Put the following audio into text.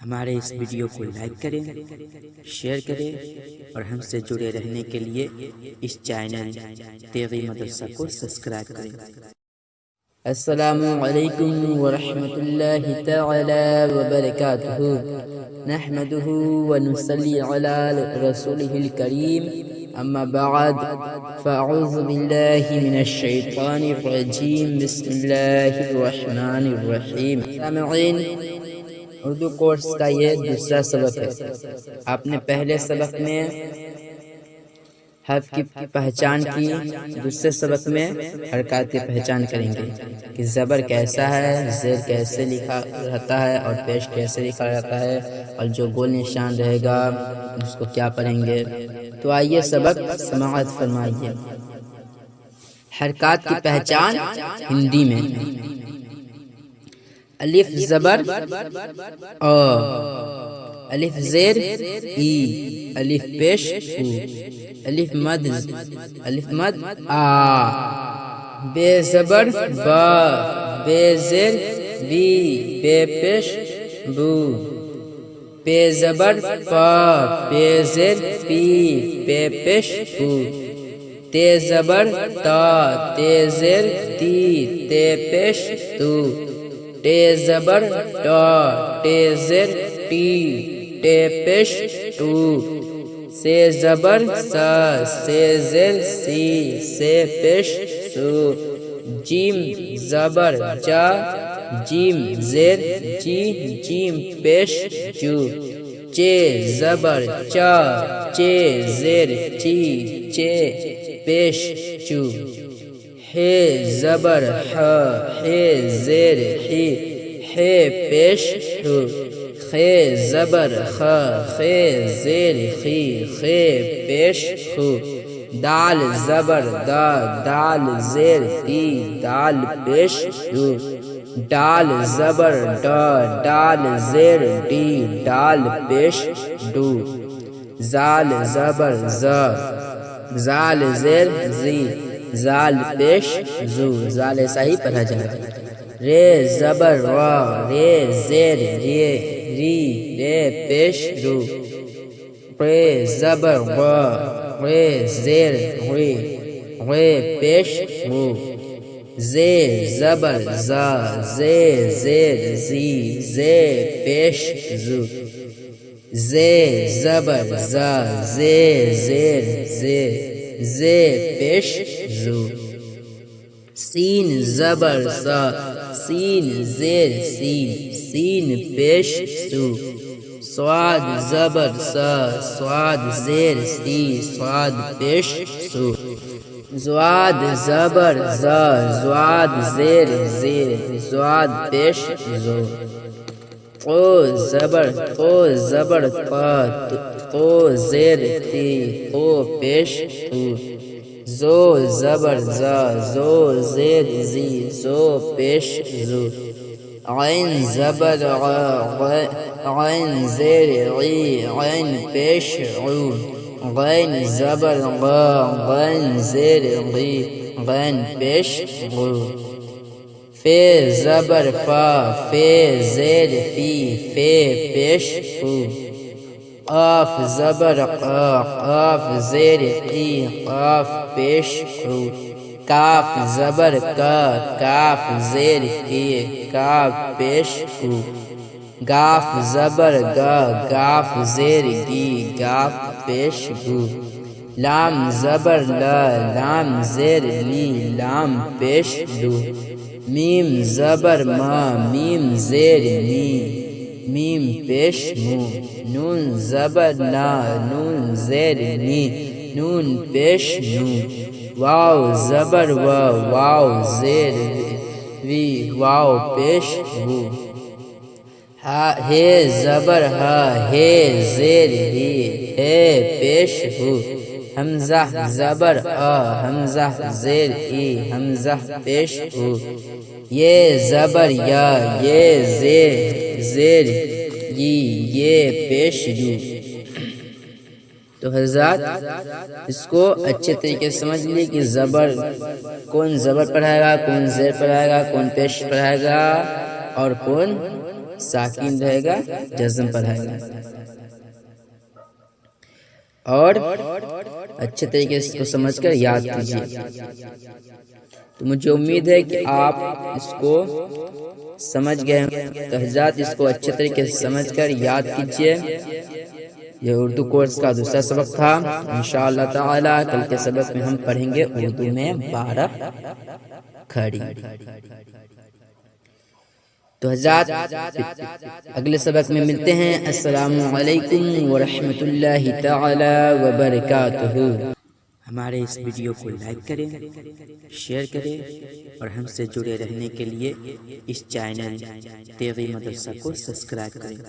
ہمارے اس ویڈیو کو لائک کریں، شیئر کریں اور ہم سے جڑے رہنے کے لیے اس چینل تیغی مدرسہ کو سبسکرائب کریں۔ السلام علیکم ورحمۃ اللہ تعالی وبرکاتہ۔ نحمده ونصلي على رسوله الكريم، اما بعد فاعوذ بالله من الشیطان الرجیم، بسم اللہ الرحمن الرحیم۔ سامعین، اردو کورس کا یہ دوسرا سبق ہے۔ آپ نے پہلے سبق میں حرف کی پہچان کی، دوسرے سبق میں حرکات کی پہچان کریں گے کہ زبر کیسا ہے، زیر کیسے لکھا رہتا ہے اور پیش کیسے لکھا رہتا ہے، اور جو گول نشان رہے گا اس کو کیا پڑھیں گے۔ تو آئیے سبق سماعت فرمائیے۔ حرکات کی پہچان ہندی میں: الف زبر آ، الف زیر ای، الف پیش او، الف مد آ، بے زبر با، بے زیر بی، بے پیش بو، بے زبر پا، بے زیر پی، بے پیش پو، تے زبر تا، تے زیر تی، تے پیش تو، ٹے زبر ٹا، ٹے زیر ٹی، ٹے پیش ٹو، سے زبر سا، سے زیر سی، سے پیش سو، جیم زبر جا، جیم زیر جی، جیم پیش جو، چے زبر چا، چے زیر چی، چے پیش چو، ہے زبر ہا، ہے زیر ہی، ہے پیش ہو، خے زبر خا، خے زیر خی، خے پیش خو، دال زبر دا، دال زیر دی، دال پیش دو، ڈال زبر ڈا، ڈال زیر ڈی، ڈال پیش ڈو، زال زبر زا، زال زیر زی، زال پیش زو، زال ایسا ہی پڑھا جائے گا۔ رے زبر را، رے زیر رے، ری، رے پیش رو، رے زبر را، رے زیر رے، رے پیش رو، زے زبر زا، زے زیر زی، زے پیش زو، زے زبر زا، زے زیر زے، زے پیش زو، سین زبر سا، سین زیر سی، سین پیش سو، صاد زبر سا، صاد زیر سی، صاد پیش سو، زواد زبر زا، زواد زیر زیر، زواد پیش زو، قو زبر قو زبر قا، قو زیر تی، قو پیش تو، زو زبر زا، زو زیر زی، زو پیش زو، عین زبر عا، عین زیر عی، عین پیش عو، غین زبر غا، غین زیر غی، غین پیش غو، فے زبر فا، فے زیر فی، فے پیش فو، قاف زبر قا، قاف زیر قی، قاف پیش قو، کاف زبر کا، کاف زیر کی، کاف پیش کو، گاف زبر گا، گاف زیر گی، گاف پیش گو، لام زبر لا، لام زیر لی، لام پیش لو، میم زبر ما، میم زیر می، میم پیش مو، نون زبر نا، نون زیر نی، نون پیش نو، واو زبر وا، واو زیر وی، واو پیش وو، ہے زبر ہا، ہے زیر ہی، ہے پیش ہو، حمزہ زبر آ، حمزہ زیر ای، حمزہ پیش ہو، یہ زبر یا، یہ زیر ی، یہ پیش یو۔ تو حضرات اس کو اچھے طریقے سے سمجھ لی کہ زبر کون زبر پڑھائے گا، کون زیر پڑھائے گا، کون پیش پڑھائے گا اور کون ساکن رہے گا، جزم پڑھائے گا، اور اچھے طریقے سے اس کو سمجھ کر یاد کیجیے۔ تو مجھے امید ہے کہ آپ اس کو سمجھ گئے ہیں۔ تو حضرات اس کو اچھے طریقے سے سمجھ کر یاد کیجیے۔ یہ اردو کورس کا دوسرا سبق تھا۔ انشاءاللہ تعالی کل کے سبق میں ہم پڑھیں گے اردو میں 12 کھڑی۔ تو حضرات اگلے سبق میں ملتے ہیں۔ السلام علیکم ورحمۃ اللہ تعالی وبرکاتہ۔ ہمارے اس ویڈیو کو لائک کریں، شیئر کریں اور ہم سے جڑے رہنے کے لیے اس چینل تیغی مدرسہ کو سبسکرائب کریں۔